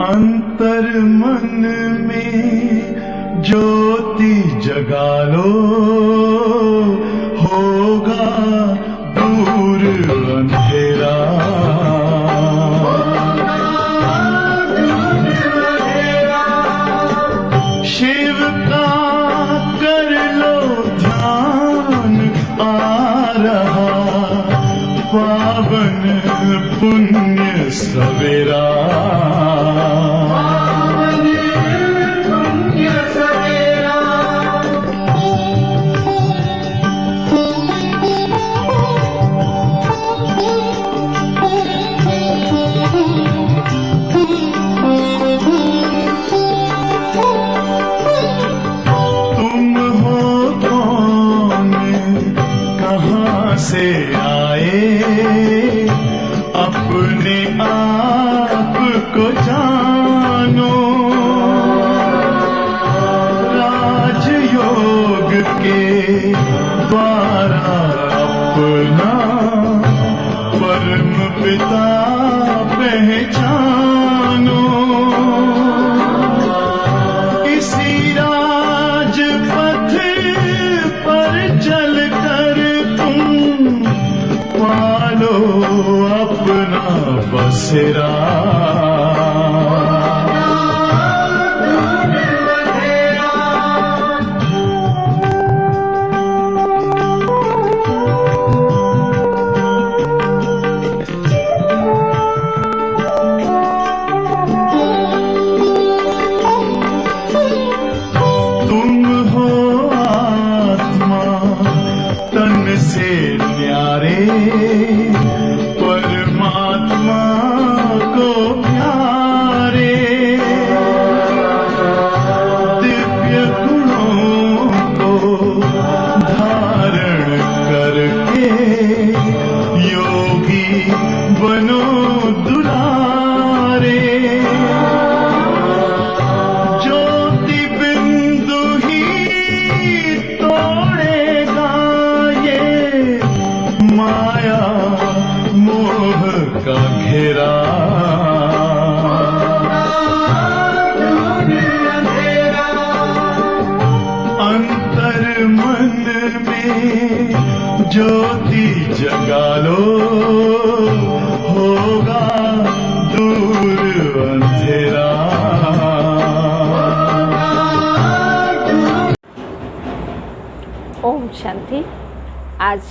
अंतर मन में ज्योति जगा लो, होगा दूर अंधेरा। शिव का कर लो ध्यान, आ रहा पावन पुण्य सवेरा। से आए अपने आप को जानो, राजयोग के द्वारा अपना परम पिता पहचानो। इसी राजपथ पर चलकर पालो अपना बसेरा। तुम हो आत्मा तन से न्यारे, परमात्मा को प्यारे। दिव्य गुणों को धारण करके योगी बनो दुलारे। ज्योति बिंदु ही तोड़ेगा ये माया मोह का घेरा। अंतर मन में ज्योति जगा लो, होगा दूर अंधेरा। ओम शांति। आज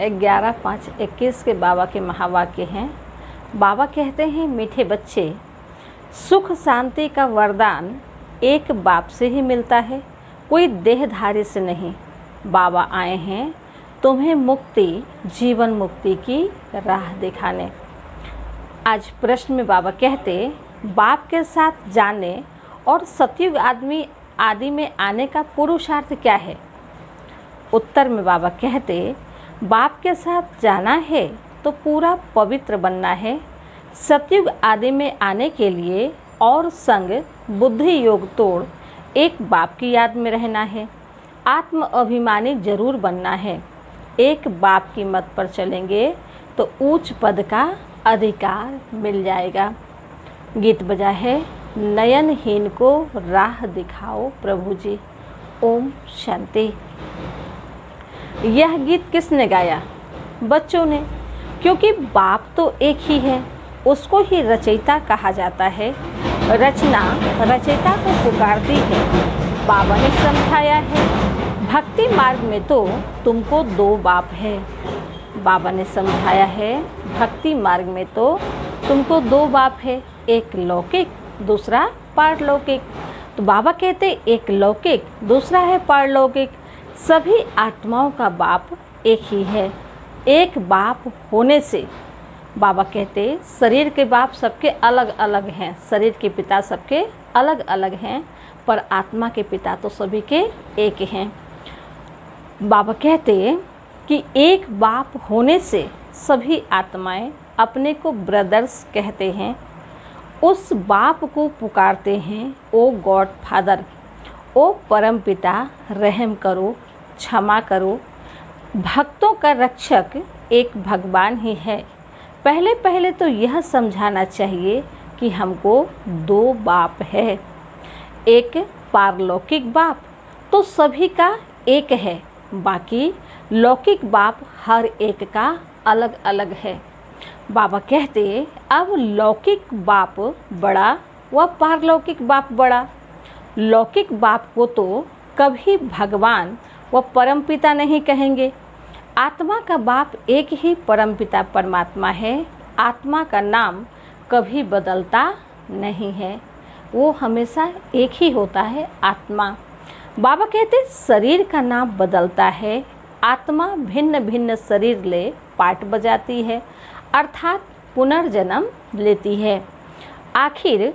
11/5/21 के बाबा के महावाक्य हैं। बाबा कहते हैं, मीठे बच्चे, सुख शांति का वरदान एक बाप से ही मिलता है, कोई देहधारी से नहीं। बाबा आए हैं तुम्हें मुक्ति, जीवन मुक्ति की राह दिखाने। आज प्रश्न में बाबा कहते, बाप के साथ जाने और सतयुग आदि में आने का पुरुषार्थ क्या है? उत्तर में बाबा कहते, बाप के साथ जाना है तो पूरा पवित्र बनना है। सतयुग आदि में आने के लिए और संग बुद्धि योग तोड़ एक बाप की याद में रहना है। आत्म अभिमानी जरूर बनना है। एक बाप की मत पर चलेंगे तो ऊंच पद का अधिकार मिल जाएगा। गीत बजा है, नयनहीन को राह दिखाओ प्रभु जी। ओम शांति। यह गीत किसने गाया? बच्चों ने, क्योंकि बाप तो एक ही है, उसको ही रचयिता कहा जाता है। रचना रचयिता को पुकारती है। बाबा ने समझाया है, भक्ति मार्ग में तो तुमको दो बाप है। बाबा ने समझाया है, भक्ति मार्ग में तो तुमको दो बाप है, एक लौकिक, दूसरा पारलौकिक। तो बाबा कहते, एक लौकिक, दूसरा है पारलौकिक। सभी आत्माओं का बाप एक ही है। एक बाप होने से बाबा कहते, शरीर के बाप सबके अलग अलग हैं, शरीर के पिता सबके अलग अलग हैं, पर आत्मा के पिता तो सभी के एक हैं। बाबा कहते कि एक बाप होने से सभी आत्माएं अपने को ब्रदर्स कहते हैं। उस बाप को पुकारते हैं, ओ गॉड फादर, ओ परम पिता, रहम करो, क्षमा करो। भक्तों का रक्षक एक भगवान ही है। पहले पहले तो यह समझाना चाहिए कि हमको दो बाप है। एक पारलौकिक बाप तो सभी का एक है, बाकी लौकिक बाप हर एक का अलग अलग है। बाबा कहते, अब लौकिक बाप बड़ा व पारलौकिक बाप बड़ा। लौकिक बाप को तो कभी भगवान व परमपिता नहीं कहेंगे। आत्मा का बाप एक ही परमपिता परमात्मा है। आत्मा का नाम कभी बदलता नहीं है, वो हमेशा एक ही होता है, आत्मा। बाबा कहते, शरीर का नाम बदलता है, आत्मा भिन्न भिन्न शरीर ले पाठ बजाती है, अर्थात पुनर्जन्म लेती है। आखिर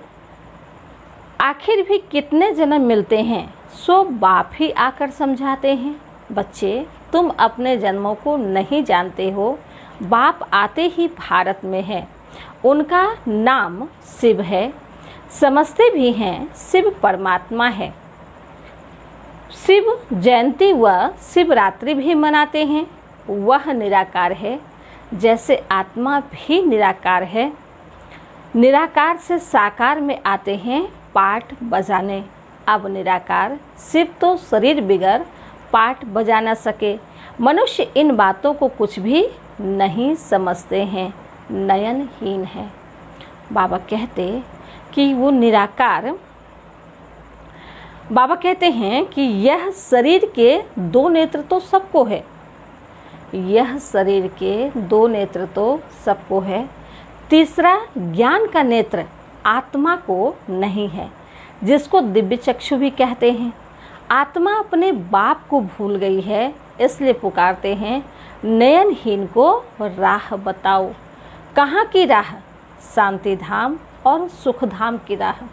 भी कितने जन्म मिलते हैं, सो बाप ही आकर समझाते हैं। बच्चे, तुम अपने जन्मों को नहीं जानते हो। बाप आते ही भारत में है। उनका नाम शिव है। समझते भी हैं शिव परमात्मा है। शिव जयंती व शिवरात्रि भी मनाते हैं। वह निराकार है, जैसे आत्मा भी निराकार है। निराकार से साकार में आते हैं पाठ बजाने। अब निराकार शिव तो शरीर बिगर पाठ बजा न सके। मनुष्य इन बातों को कुछ भी नहीं समझते हैं, नयनहीन है। बाबा कहते कि वो निराकार, बाबा कहते हैं कि यह शरीर के दो नेत्र तो सबको है। यह शरीर के दो नेत्र तो सबको है। तीसरा ज्ञान का नेत्र आत्मा को नहीं है, जिसको दिव्य चक्षु भी कहते हैं। आत्मा अपने बाप को भूल गई है, इसलिए पुकारते हैं, नयनहीन को राह बताओ। कहाँ की राह? शांति धाम और सुख धाम की राह।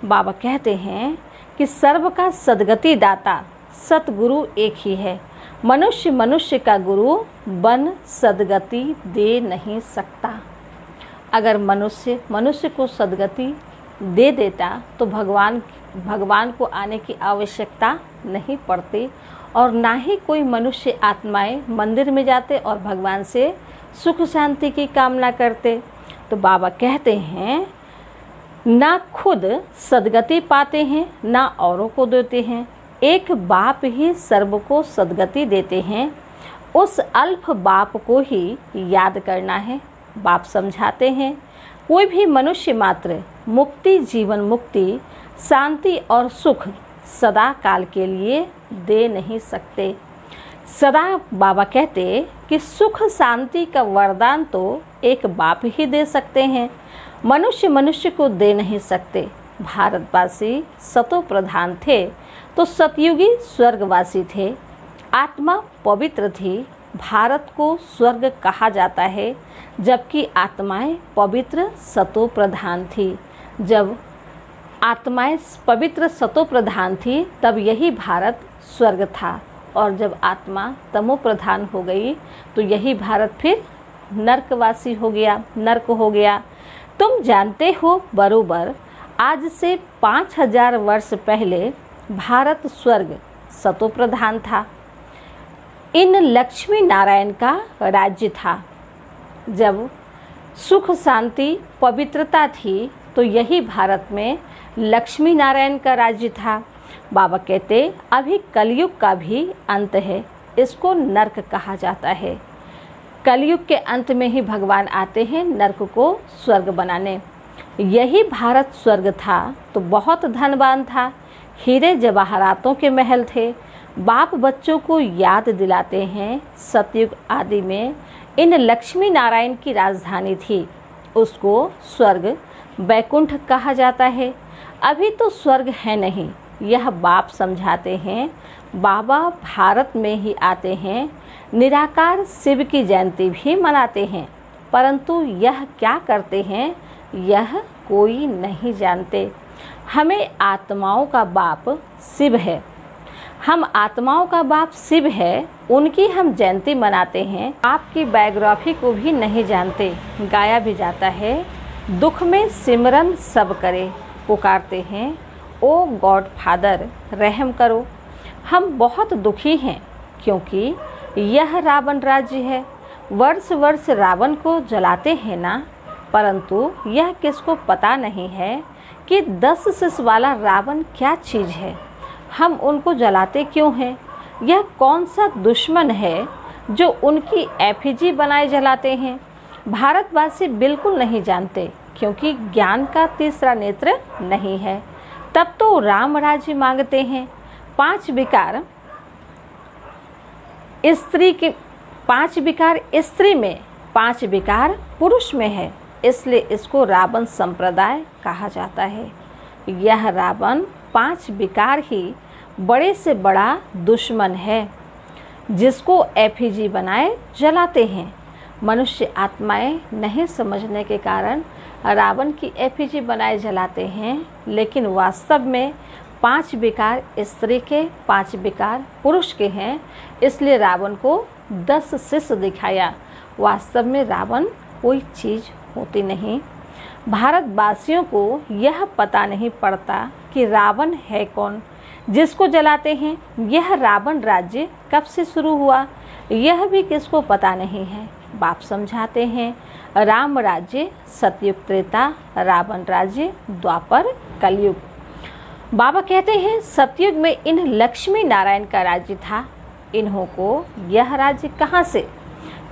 बाबा कहते हैं कि सर्व का सद्गति दाता सतगुरु एक ही है। मनुष्य मनुष्य का गुरु बन सद्गति दे नहीं सकता। अगर मनुष्य मनुष्य को सद्गति दे देता तो भगवान को आने की आवश्यकता नहीं पड़ती, और ना ही कोई मनुष्य आत्माएं मंदिर में जाते और भगवान से सुख शांति की कामना करते। तो बाबा कहते हैं, ना खुद सद्गति पाते हैं, ना औरों को देते हैं। एक बाप ही सर्व को सद्गति देते हैं। उस अल्प बाप को ही याद करना है। बाप समझाते हैं, कोई भी मनुष्य मात्र मुक्ति, जीवन मुक्ति, शांति और सुख सदा काल के लिए दे नहीं सकते। सदा बाबा कहते कि सुख शांति का वरदान तो एक बाप ही दे सकते हैं, मनुष्य मनुष्य को दे नहीं सकते। भारतवासी सतो प्रधान थे तो सतयुगी स्वर्गवासी थे। आत्मा पवित्र थी भारत को स्वर्ग कहा जाता है, जबकि आत्माएं पवित्र सतो प्रधान थी। जब आत्माएं पवित्र सतो प्रधान थी तब यही भारत स्वर्ग था, और जब आत्मा तमो प्रधान हो गई तो यही भारत फिर नरकवासी हो गया, नरक हो गया। तुम जानते हो बरोबर आज से 5000 वर्ष पहले भारत स्वर्ग सतो प्रधान था। इन लक्ष्मी नारायण का राज्य था। जब सुख शांति पवित्रता थी तो यही भारत में लक्ष्मी नारायण का राज्य था। बाबा कहते अभी कलयुग का भी अंत है, इसको नरक कहा जाता है। कलयुग के अंत में ही भगवान आते हैं नरक को स्वर्ग बनाने। यही भारत स्वर्ग था तो बहुत धनवान था, हीरे जवाहरातों के महल थे। बाप बच्चों को याद दिलाते हैं सतयुग आदि में इन लक्ष्मी नारायण की राजधानी थी, उसको स्वर्ग वैकुंठ कहा जाता है। अभी तो स्वर्ग है नहीं, यह बाप समझाते हैं। बाबा भारत में ही आते हैं, निराकार शिव की जयंती भी मनाते हैं, परंतु यह क्या करते हैं यह कोई नहीं जानते। हमें आत्माओं का बाप शिव है, हम आत्माओं का बाप शिव है, उनकी हम जयंती मनाते हैं। आपकी बायोग्राफी को भी नहीं जानते। गाया भी जाता है, दुख में सिमरन सब करे, पुकारते हैं ओ गॉड फादर रहम करो। हम बहुत दुखी हैं क्योंकि यह रावण राज्य है। वर्ष वर्ष रावण को जलाते हैं ना, परंतु यह किसको पता नहीं है कि 10 सिस वाला रावण क्या चीज़ है, हम उनको जलाते क्यों हैं। यह कौन सा दुश्मन है जो उनकी एफिजी बनाए जलाते हैं। भारतवासी बिल्कुल नहीं जानते क्योंकि ज्ञान का तीसरा नेत्र नहीं है। तब तो राम राज्य मांगते हैं। 5 विकार स्त्री में, 5 विकार पुरुष में है, इसलिए इसको रावण संप्रदाय कहा जाता है। यह रावण 5 विकार ही बड़े से बड़ा दुश्मन है, जिसको एफिजी बनाए जलाते हैं। मनुष्य आत्माएं नहीं समझने के कारण रावण की एफिजी बनाए जलाते हैं, लेकिन वास्तव में 5 विकार स्त्री के, 5 विकार पुरुष के हैं, इसलिए रावण को 10 शिष्य दिखाया। वास्तव में रावण कोई चीज़ होती नहीं। भारतवासियों को यह पता नहीं पड़ता कि रावण है कौन, जिसको जलाते हैं। यह रावण राज्य कब से शुरू हुआ यह भी किसको पता नहीं है। बाप समझाते हैं राम राज्य सतयुग त्रेता, रावण राज्य द्वापर कलयुग। बाबा कहते हैं सतयुग में इन लक्ष्मी नारायण का राज्य था। इन्हों को यह राज्य कहाँ से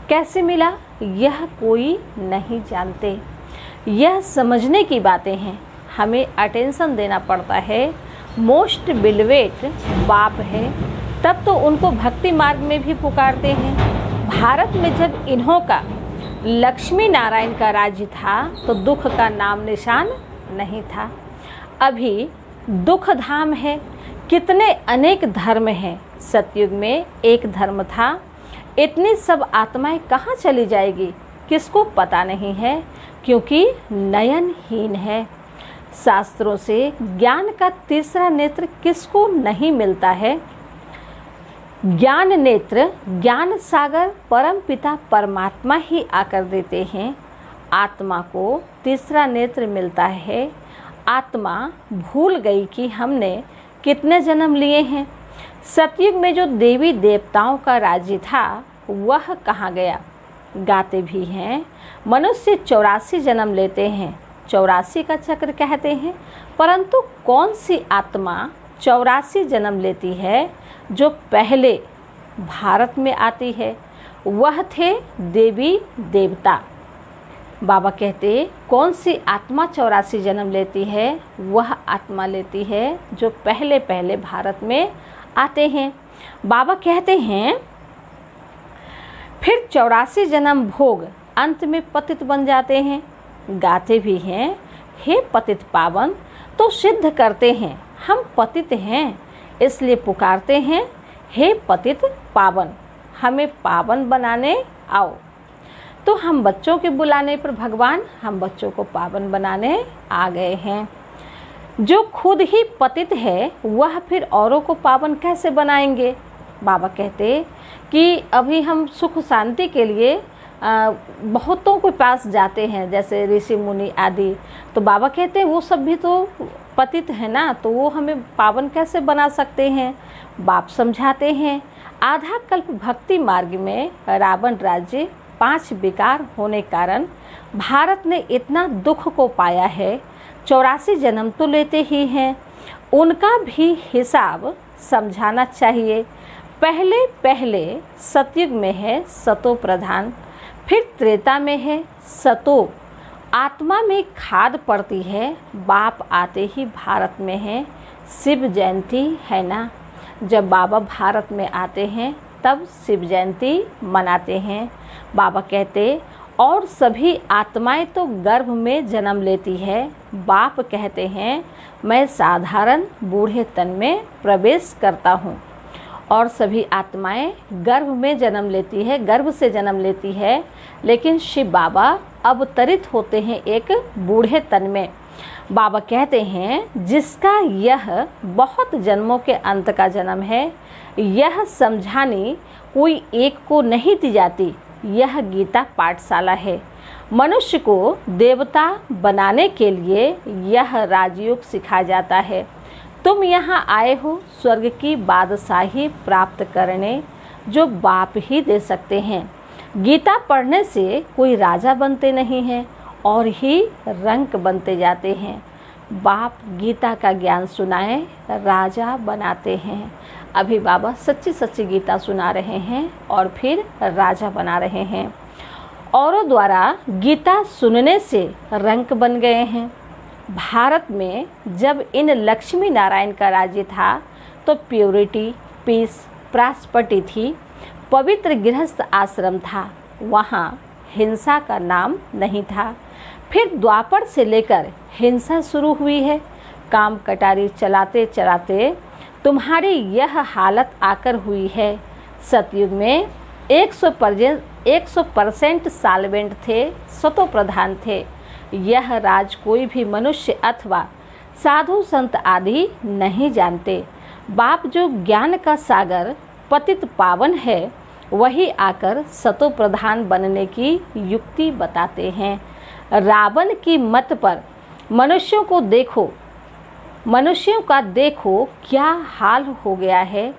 कैसे मिला यह कोई नहीं जानते। यह समझने की बातें हैं, हमें अटेंशन देना पड़ता है। मोस्ट बिलवेट बाप है, तब तो उनको भक्ति मार्ग में भी पुकारते हैं। भारत में जब इन्हों का लक्ष्मी नारायण का राज्य था तो दुख का नाम निशान नहीं था। अभी दुख धाम है। कितने अनेक धर्म हैं। सतयुग में एक धर्म था। इतनी सब आत्माएं कहाँ चली जाएगी किसको पता नहीं है, क्योंकि नयनहीन है। शास्त्रों से ज्ञान का तीसरा नेत्र किसको नहीं मिलता है। ज्ञान नेत्र, ज्ञान सागर परम पिता परमात्मा ही आकर देते हैं। आत्मा को तीसरा नेत्र मिलता है। आत्मा भूल गई कि हमने कितने जन्म लिए हैं। सतयुग में जो देवी देवताओं का राज्य था वह कहाँ गया। गाते भी हैं मनुष्य 84 जन्म लेते हैं, 84 का चक्र कहते हैं, परंतु कौन सी आत्मा 84 जन्म लेती है जो पहले भारत में आती है। वह थे देवी देवता। बाबा कहते कौन सी आत्मा 84 जन्म लेती है, वह आत्मा लेती है जो पहले पहले भारत में आते हैं। बाबा कहते हैं फिर 84 जन्म भोग अंत में पतित बन जाते हैं। गाते भी हैं हे पतित पावन, तो सिद्ध करते हैं हम पतित हैं, इसलिए पुकारते हैं हे पतित पावन। हमें पावन बनाने आओ। तो हम बच्चों के बुलाने पर भगवान हम बच्चों को पावन बनाने आ गए हैं। जो खुद ही पतित है वह फिर औरों को पावन कैसे बनाएंगे। बाबा कहते कि अभी हम सुख शांति के लिए बहुतों के पास जाते हैं, जैसे ऋषि मुनि आदि, तो बाबा कहते हैं वो सब भी तो पतित है ना, तो वो हमें पावन कैसे बना सकते हैं। बाप समझाते हैं आधा कल्प भक्ति मार्ग में रावण राज्य 5 विकार होने कारण भारत ने इतना दुख को पाया है। 84 जन्म तो लेते ही हैं, उनका भी हिसाब समझाना चाहिए। पहले सतयुग में है सतो प्रधान, फिर त्रेता में है सतो, आत्मा में खाद पड़ती है। बाप आते ही भारत में है शिव जयंती है ना। जब बाबा भारत में आते हैं तब शिव जयंती मनाते हैं। बाबा कहते और सभी आत्माएं तो गर्भ में जन्म लेती है। बाप कहते हैं मैं साधारण बूढ़े तन में प्रवेश करता हूँ, और सभी आत्माएं गर्भ में जन्म लेती है, गर्भ से जन्म लेती है, लेकिन शिव बाबा अवतरित होते हैं एक बूढ़े तन में। बाबा कहते हैं जिसका यह बहुत जन्मों के अंत का जन्म है, यह समझानी कोई एक को नहीं दी जाती। यह गीता पाठशाला है। मनुष्य को देवता बनाने के लिए यह राजयोग सिखाया जाता है। तुम यहाँ आए हो स्वर्ग की बादशाही प्राप्त करने, जो बाप ही दे सकते हैं। गीता पढ़ने से कोई राजा बनते नहीं हैं और ही रंक बनते जाते हैं। बाप गीता का ज्ञान सुनाए राजा बनाते हैं। अभी बाबा सच्ची सच्ची गीता सुना रहे हैं और फिर राजा बना रहे हैं। औरों द्वारा गीता सुनने से रंक बन गए हैं। भारत में जब इन लक्ष्मी नारायण का राज्य था तो प्योरिटी, पीस, प्रॉस्पेरिटी थी। पवित्र गृहस्थ आश्रम था, वहाँ हिंसा का नाम नहीं था। फिर द्वापर से लेकर हिंसा शुरू हुई है। काम कटारी चलाते चलाते तुम्हारी यह हालत आकर हुई है। सतयुग में 100% साल्वेंट थे, सतो प्रधान थे। यह राज कोई भी मनुष्य अथवा साधु संत आदि नहीं जानते। बाप जो ज्ञान का सागर पतित पावन है, वही आकर सतो प्रधान बनने की युक्ति बताते हैं। रावण की मत पर मनुष्यों का देखो क्या हाल हो गया है।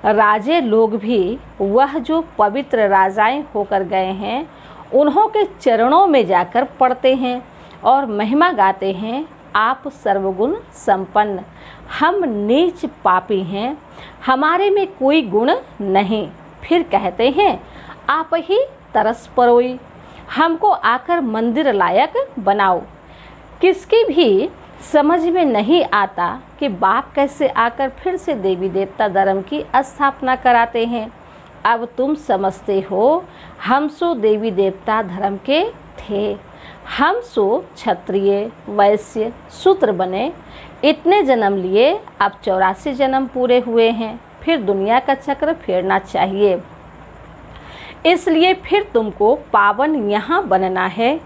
राजे लोग भी वह जो पवित्र राजाएं होकर गए हैं, उन्हों के चरणों में जाकर पड़ते हैं और महिमा गाते हैं, आप सर्वगुण संपन्न, हम नीच पापी हैं, हमारे में कोई गुण नहीं। फिर कहते हैं आप ही तरस परोई, हमको आकर मंदिर लायक बनाओ। किसकी भी समझ में नहीं आता कि बाप कैसे आकर फिर से देवी देवता धर्म की स्थापना कराते हैं। अब तुम समझते हो हम सो देवी देवता धर्म के थे, हम सो क्षत्रिय वैश्य शूद्र बने, इतने जन्म लिए, अब 84 जन्म पूरे हुए हैं, फिर दुनिया का चक्र फेरना चाहिए। इसलिए फिर तुमको पावन यहाँ बनना है।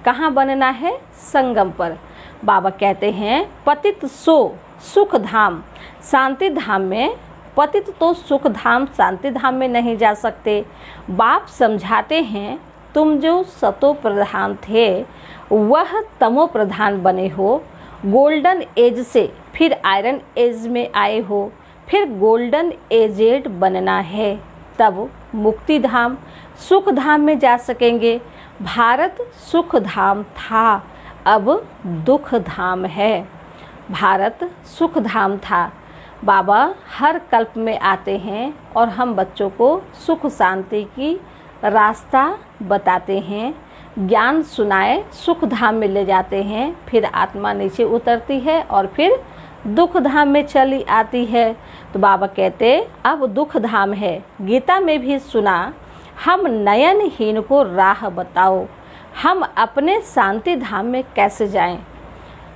कहाँ बनना है? संगम पर। बाबा कहते हैं पतित सो सुख धाम शांति धाम में, पतित तो सुख धाम शांति धाम में नहीं जा सकते। बाप समझाते हैं तुम जो सतो प्रधान थे वह तमो प्रधान बने हो। गोल्डन एज से फिर आयरन एज में आए हो, फिर गोल्डन एजेड बनना है, तब मुक्ति धाम सुख धाम में जा सकेंगे। भारत सुख धाम था, अब दुख धाम है। भारत सुख धाम था। बाबा हर कल्प में आते हैं और हम बच्चों को सुख शांति की रास्ता बताते हैं, ज्ञान सुनाए सुख धाम में ले जाते हैं। फिर आत्मा नीचे उतरती है और फिर दुख धाम में चली आती है। तो बाबा कहते अब दुख धाम है। गीता में भी सुना, हम नयनहीन को राह बताओ, हम अपने शांति धाम में कैसे जाएं।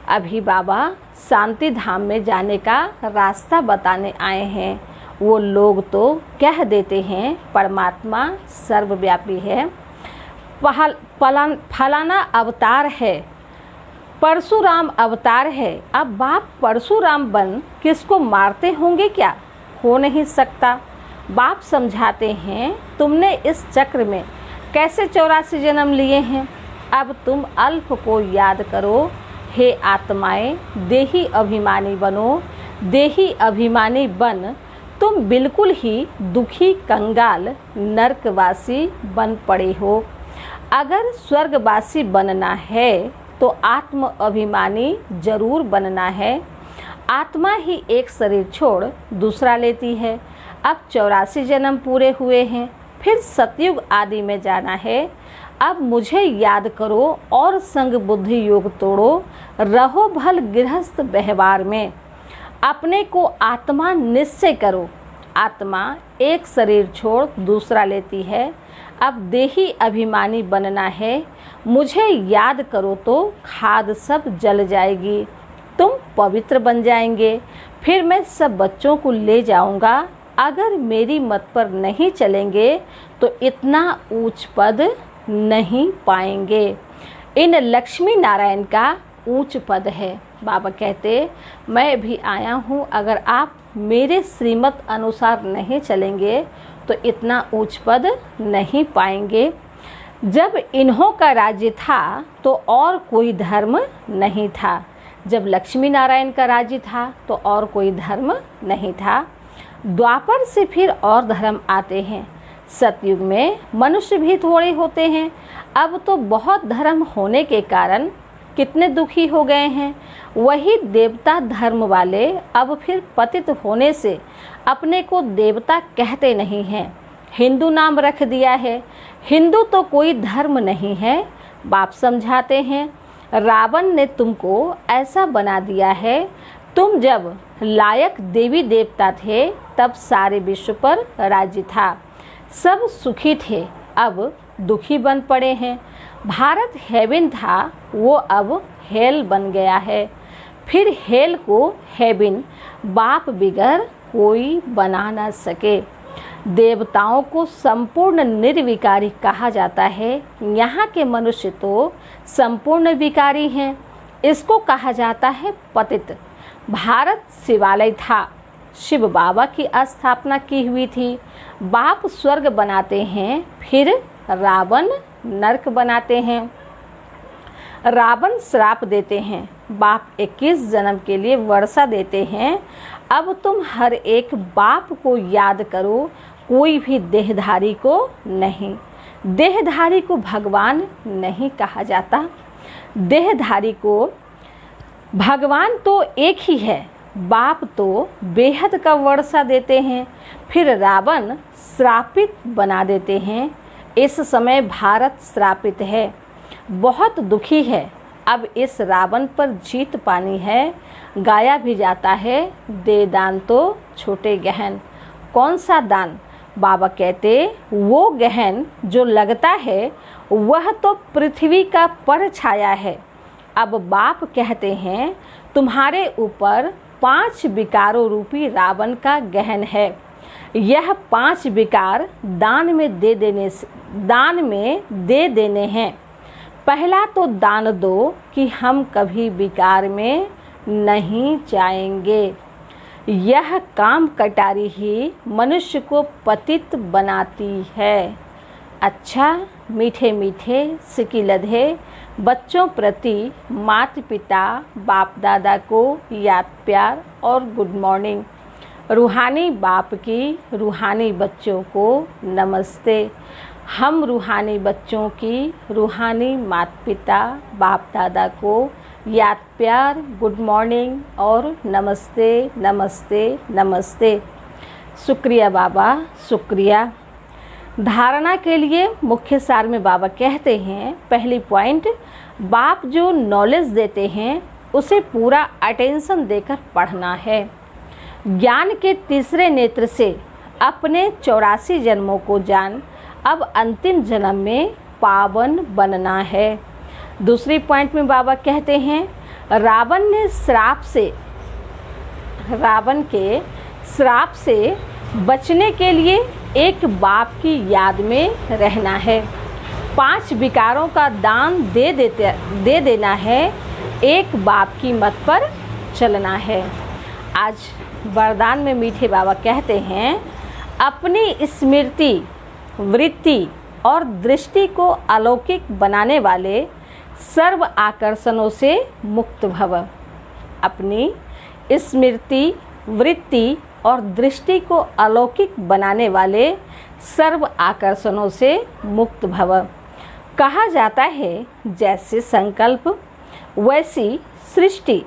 अभी बाबा शांति धाम में जाने का रास्ता बताने आए हैं वो लोग तो कह देते हैं परमात्मा सर्वव्यापी है, फलाना अवतार है, परशुराम अवतार है। अब बाप परशुराम बन किसको मारते होंगे क्या? हो नहीं सकता। बाप समझाते हैं तुमने इस चक्र में कैसे 84 जन्म लिए हैं। अब तुम अल्प को याद करो। हे आत्माएं, देही अभिमानी बनो। देही अभिमानी बन तुम बिल्कुल ही दुखी, कंगाल, नरकवासी बन पड़े हो। अगर स्वर्गवासी बनना है तो आत्म अभिमानी जरूर बनना है। आत्मा ही एक शरीर छोड़ दूसरा लेती है। अब 84 जन्म पूरे हुए हैं, फिर सतयुग आदि में जाना है। अब मुझे याद करो और संग बुद्धि योग तोड़ो। रहो भल गृहस्थ व्यवहार में, अपने को आत्मा निश्चय करो। आत्मा एक शरीर छोड़ दूसरा लेती है। अब देही अभिमानी बनना है। मुझे याद करो तो खाद सब जल जाएगी, तुम पवित्र बन जाएंगे। फिर मैं सब बच्चों को ले जाऊंगा। अगर मेरी मत पर नहीं चलेंगे तो इतना ऊंच पद नहीं पाएंगे। इन लक्ष्मी नारायण का ऊंच पद है। बाबा कहते मैं भी आया हूँ, अगर आप मेरे श्रीमत अनुसार नहीं चलेंगे तो इतना ऊंच पद नहीं पाएंगे। जब इन्हों का राज्य था तो और कोई धर्म नहीं था। जब लक्ष्मी नारायण का राज्य था तो और कोई धर्म नहीं था। द्वापर से फिर और धर्म आते हैं। सतयुग में मनुष्य भी थोड़े होते हैं। अब तो बहुत धर्म होने के कारण कितने दुखी हो गए हैं। वही देवता धर्म वाले अब फिर पतित होने से अपने को देवता कहते नहीं हैं, हिंदू नाम रख दिया है। हिंदू तो कोई धर्म नहीं है। बाप समझाते हैं रावण ने तुमको ऐसा बना दिया है। तुम जब लायक देवी देवता थे तब सारे विश्व पर राज्य था, सब सुखी थे, अब दुखी बन पड़े हैं। भारत हेवन था, वो अब हेल बन गया है। फिर हेल को हेवन बाप बिगर कोई बना ना सके। देवताओं को संपूर्ण निर्विकारी कहा जाता है। यहाँ के मनुष्य तो संपूर्ण विकारी हैं। इसको कहा जाता है पतित। भारत शिवालय था, शिव बाबा की स्थापना की हुई थी। बाप स्वर्ग बनाते हैं, फिर रावण नरक बनाते हैं। रावण श्राप देते हैं, बाप 21 जन्म के लिए वर्षा देते हैं। अब तुम हर एक बाप को याद करो, कोई भी देहधारी को नहीं। देहधारी को भगवान नहीं कहा जाता। देहधारी को भगवान तो एक ही है। बाप तो बेहद का वर्षा देते हैं, फिर रावण श्रापित बना देते हैं। इस समय भारत श्रापित है, बहुत दुखी है। अब इस रावण पर जीत पानी है। गाया भी जाता है, दे दान तो छोटे गहन। कौन सा दान? बाबा कहते वो गहन जो लगता है वह तो पृथ्वी का परछाया है। अब बाप कहते हैं तुम्हारे ऊपर 5 विकारों रूपी रावण का गहन है। यह 5 विकार दान में दे देने हैं। पहला तो दान दो कि हम कभी विकार में नहीं जाएंगे। यह काम कटारी ही मनुष्य को पतित बनाती है। अच्छा, मीठे मीठे सिकी लधे बच्चों प्रति माता पिता बाप दादा को याद प्यार और गुड मॉर्निंग। रूहानी बाप की रूहानी बच्चों को नमस्ते। हम रूहानी बच्चों की रूहानी माता पिता बाप दादा को याद प्यार गुड मॉर्निंग और नमस्ते नमस्ते नमस्ते। शुक्रिया बाबा, शुक्रिया। धारणा के लिए मुख्य सार में बाबा कहते हैं, पहली पॉइंट, बाप जो नॉलेज देते हैं उसे पूरा अटेंशन देकर पढ़ना है। ज्ञान के तीसरे नेत्र से अपने 84 जन्मों को जान, अब अंतिम जन्म में पावन बनना है। दूसरी पॉइंट में बाबा कहते हैं, रावण के श्राप से बचने के लिए एक बाप की याद में रहना है। 5 विकारों का दान दे देना है। एक बाप की मत पर चलना है। आज वरदान में मीठे बाबा कहते हैं, अपनी स्मृति, वृत्ति और दृष्टि को अलौकिक बनाने वाले सर्व आकर्षणों से मुक्त भव। अपनी स्मृति, वृत्ति और दृष्टि को अलौकिक बनाने वाले सर्व आकर्षणों से मुक्त भव। कहा जाता है, जैसे संकल्प वैसी सृष्टि।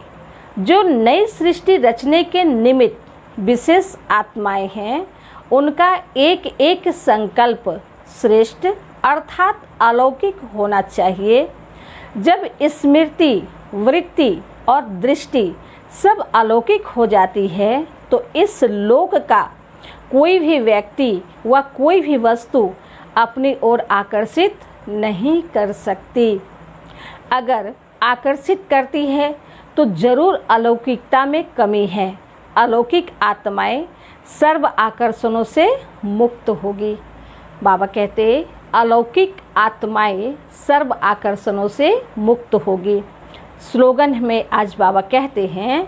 जो नई सृष्टि रचने के निमित्त विशेष आत्माएं हैं, उनका एक एक संकल्प श्रेष्ठ अर्थात अलौकिक होना चाहिए। जब स्मृति, वृत्ति और दृष्टि सब अलौकिक हो जाती है, तो इस लोक का कोई भी व्यक्ति व कोई भी वस्तु अपनी ओर आकर्षित नहीं कर सकती। अगर आकर्षित करती है तो जरूर अलौकिकता में कमी है। अलौकिक आत्माएं सर्व आकर्षणों से मुक्त होगी। बाबा कहते, अलौकिक आत्माएं सर्व आकर्षणों से मुक्त होगी। स्लोगन में आज बाबा कहते हैं,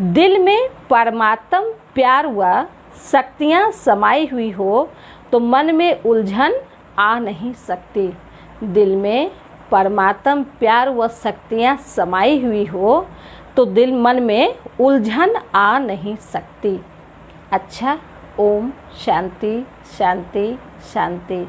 दिल में परमात्म प्यार व शक्तियाँ समाई हुई हो तो मन में उलझन आ नहीं सकती। दिल में परमात्म प्यार व शक्तियाँ समाई हुई हो तो मन में उलझन आ नहीं सकती। अच्छा, ओम शांति शांति शांति।